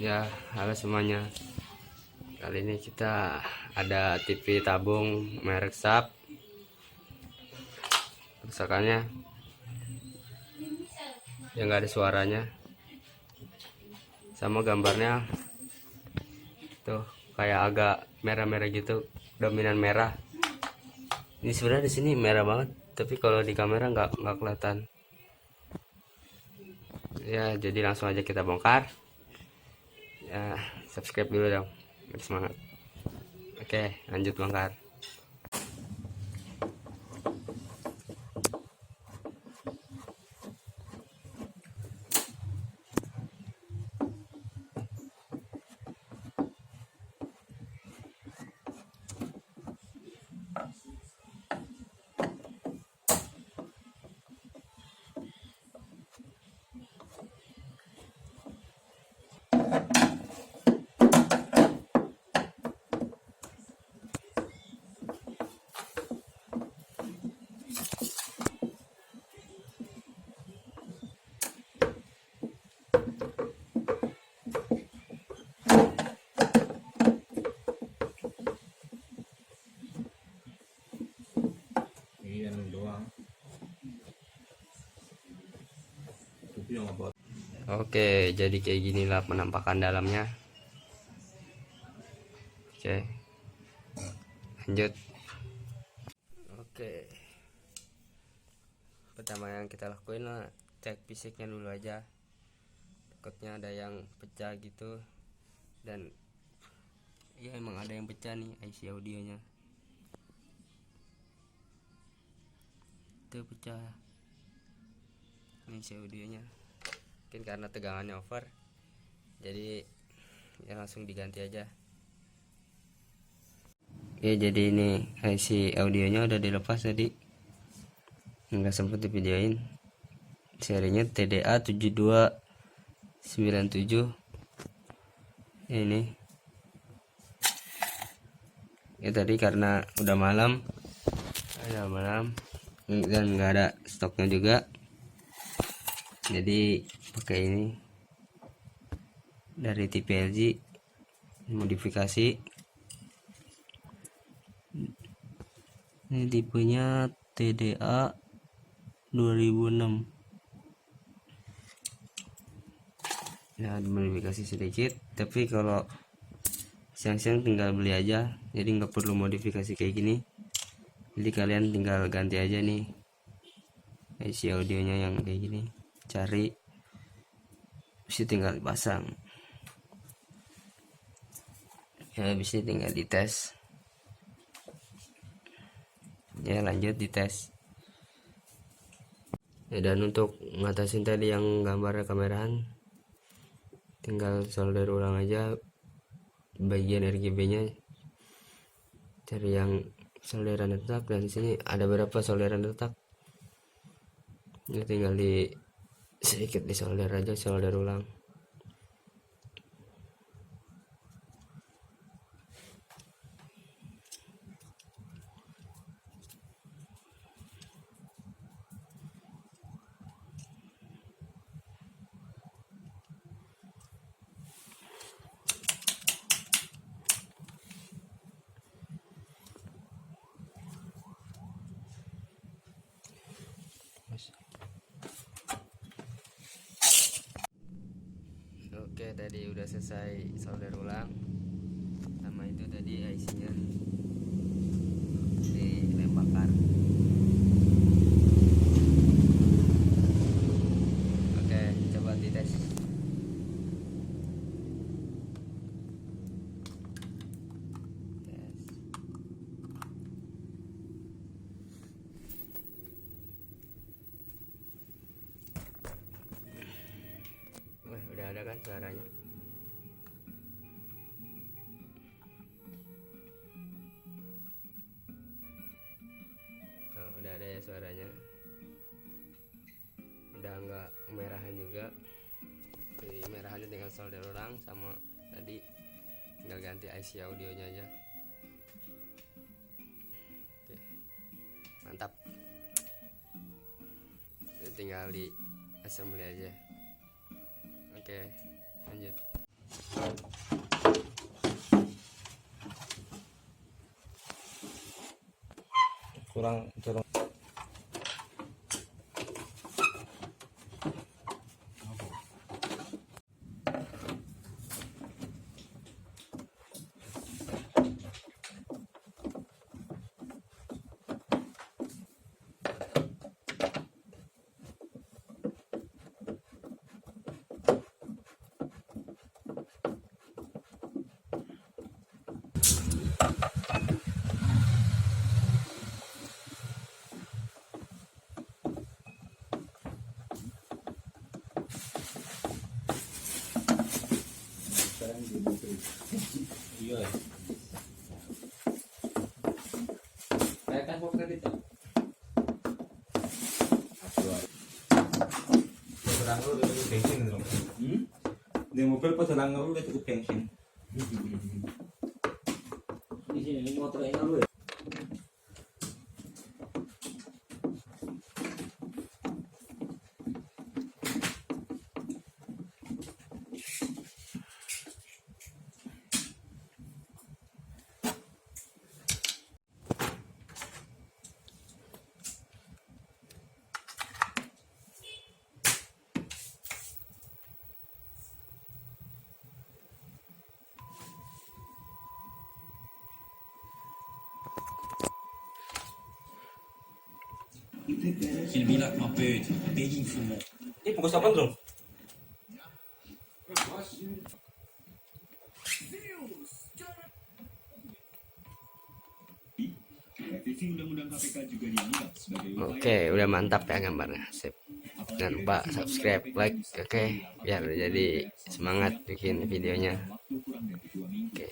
Ya, halo semuanya. Kali ini kita ada TV tabung merek Sharp. Kerusakannya yang nggak ada suaranya, sama gambarnya tuh kayak agak merah-merah gitu, dominan merah. Ini sebenarnya di sini merah banget, tapi kalau di kamera nggak kelihatan. Ya, jadi langsung aja kita bongkar. Ya, subscribe dulu dong, biar semangat. Oke, lanjut bongkar. Oke, jadi kayak ginilah penampakan dalamnya. Oke, lanjut. Oke, pertama yang kita lakuin lah cek fisiknya dulu aja. Takutnya ada yang pecah gitu, dan ya emang ada yang pecah nih IC audionya. Itu pecah IC audionya. Mungkin karena tegangannya over, jadi ya langsung diganti aja. Oke, jadi ini IC audionya udah dilepas tadi, nggak sempet divideoin. Serinya TDA 7297. Ini ya tadi karena udah malam dan nggak ada stoknya juga, jadi pakai ini dari TV LG modifikasi. Ini tipenya TDA 2006. Nah, dimodifikasi sedikit, tapi kalau siang-siang tinggal beli aja, jadi nggak perlu modifikasi kayak gini. Jadi kalian tinggal ganti aja nih IC audionya yang kayak gini, cari, bisa tinggal dipasang. Ya, bisa tinggal dites. Ya, lanjut dites. Ya, dan untuk ngatasin tadi yang gambar kamerahan, tinggal solder ulang aja bagian RGB nya, cari yang solderan retak, dan di sini ada beberapa solderan retak. Ini tinggal sedikit disolder aja, solder ulang. Oke, tadi udah selesai solder ulang, sama itu tadi IC nya dilempar. Oke, coba dites. Tes. Wah, udah ada kan suaranya. Oh, udah ada ya suaranya. Udah nggak kemerahan juga. Jadi merahannya tinggal solder ulang, sama tadi tinggal ganti IC audionya aja. Oke, mantap. Tinggal di assembly aja. Oke, lanjut. kurang curang. Iya. Kayak kan mau kredit ya? Terang lu udah cukup bensin dong. Di mobil pas terang lu udah cukup bensin. Di sini ini motornya lu ya. He'll be like my bird, begging for more. Bungkus apa dong? Revisi Undang-Undang KPK juga dinilai sebagai Oke, udah mantap ya gambarnya. Sip. Jangan lupa subscribe, like, oke, biar jadi semangat bikin videonya. waktu kurang dari 2 minggu. Oke.